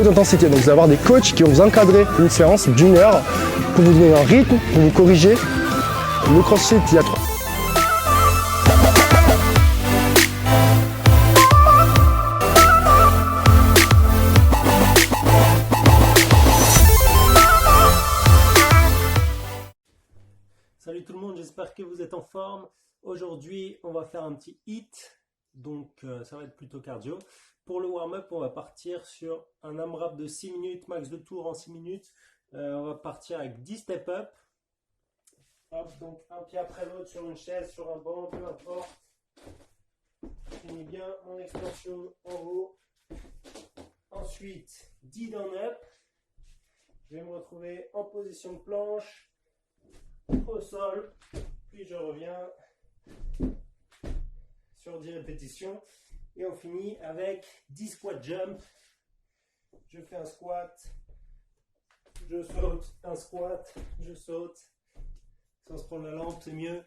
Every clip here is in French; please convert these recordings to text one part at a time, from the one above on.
haute intensité. Donc vous allez avoir des coachs qui vont vous encadrer une séance d'1 heure pour vous donner un rythme, pour vous corriger. Le CrossFit, il y a 3. Salut tout le monde, j'espère que vous êtes en forme. Aujourd'hui, on va faire un petit HIIT, donc ça va être plutôt cardio. Pour le warm-up, on va partir sur un AMRAP de 6 minutes, max de tours en 6 minutes. On va partir avec 10 step-up. Hop, donc un pied après l'autre sur une chaise, sur un banc, peu importe. Je finis bien mon extension en haut. Ensuite, 10 down-up. Je vais me retrouver en position de planche, au sol, puis je reviens sur 10 répétitions et on finit avec 10 squat jump. Je fais un squat, je saute, un squat, je saute, sans se prendre la lampe, c'est mieux.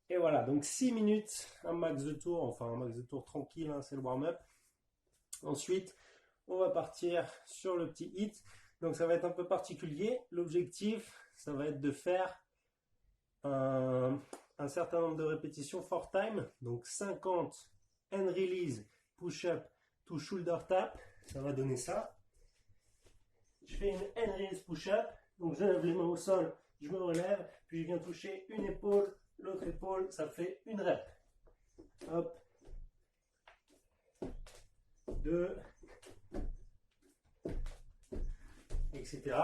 Et voilà, donc 6 minutes, un max de tours, enfin un max de tours tranquille, hein, c'est le warm-up. Ensuite, on va partir sur le petit HIIT. Donc ça va être un peu particulier. L'objectif, ça va être de faire un certain nombre de répétitions for time. Donc 50 hand release, push-up to shoulder tap. Ça va donner ça. Je fais une hand release push-up. Donc je lève les mains au sol, je me relève, puis je viens toucher une épaule, l'autre épaule. Ça fait une rep. Hop. 2. Etc.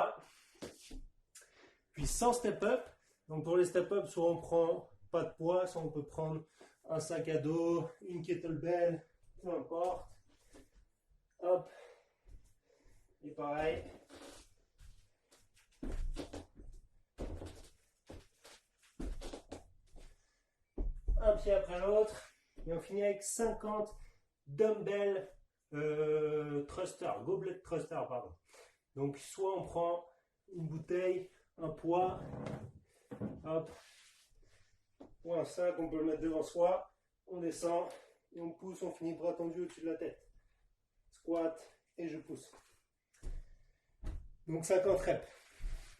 Puis 100 step-up. Donc pour les step-up, soit on prend pas de poids, soit on peut prendre un sac à dos, une kettlebell, peu importe. Hop. Et pareil. Un pied après l'autre. Et on finit avec 50 dumbbell thruster, goblet thruster, pardon. Donc soit on prend une bouteille, un poids, hop, ou un sac, on peut le mettre devant soi, on descend et on pousse, on finit bras tendu au-dessus de la tête. Squat et je pousse. Donc 50 reps.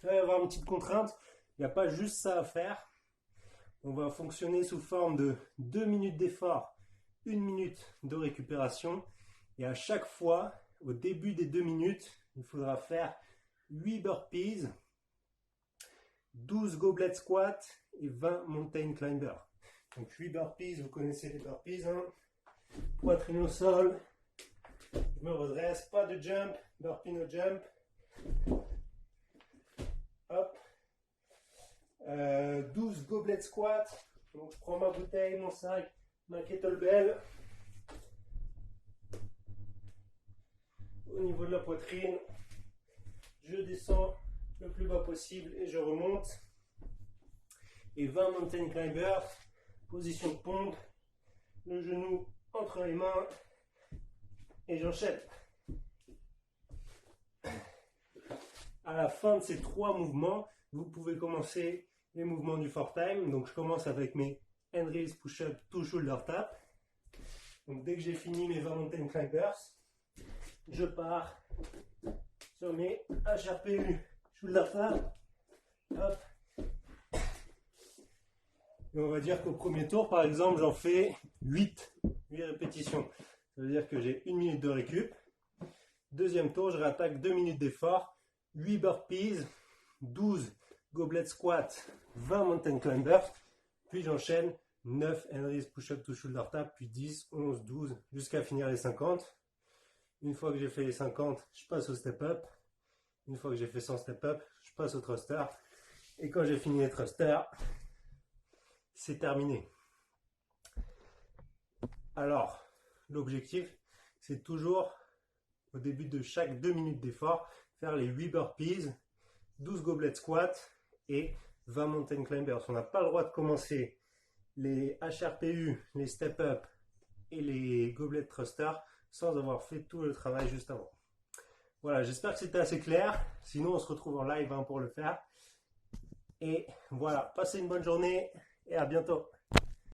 Il va y avoir une petite contrainte, il n'y a pas juste ça à faire. On va fonctionner sous forme de 2 minutes d'effort, 1 minute de récupération. Et à chaque fois, au début des 2 minutes, il faudra faire 8 burpees, 12 goblet squats et 20 mountain climber. Donc 8 burpees, vous connaissez les burpees, hein. Poitrine au sol, je me redresse, pas de jump, burpee no jump. Hop. 12 goblet squats, donc je prends ma bouteille, mon sac, ma kettlebell. Au niveau de la poitrine, je descends le plus bas possible et je remonte. Et 20 mountain climbers, position de pompe, le genou entre les mains et j'enchaîne. À la fin de ces 3 mouvements, vous pouvez commencer les mouvements du for time. Donc je commence avec mes hand release push-up to shoulder tap. Donc dès que j'ai fini mes 20 mountain climbers, je pars sur mes HRPU shoulder tap. Hop. Et on va dire qu'au premier tour, par exemple, j'en fais 8 répétitions. Ça veut dire que j'ai 1 minute de récup. Deuxième tour, je réattaque 2 minutes d'effort, 8 burpees, 12 goblet squats, 20 mountain climbers. Puis j'enchaîne 9 hand release push-up to shoulder tap, puis 10, 11, 12, jusqu'à finir les 50. Une fois que j'ai fait les 50, je passe au step-up. Une fois que j'ai fait 100 step-up, je passe au thruster. Et quand j'ai fini les thrusters, c'est terminé. Alors, l'objectif, c'est toujours, au début de chaque 2 minutes d'effort, faire les 8 burpees, 12 goblet squats et 20 mountain climbers. On n'a pas le droit de commencer les HRPU, les step-up et les goblet thrusters sans avoir fait tout le travail juste avant. Voilà, j'espère que c'était assez clair. Sinon, on se retrouve en live pour le faire. Et voilà, passez une bonne journée et à bientôt.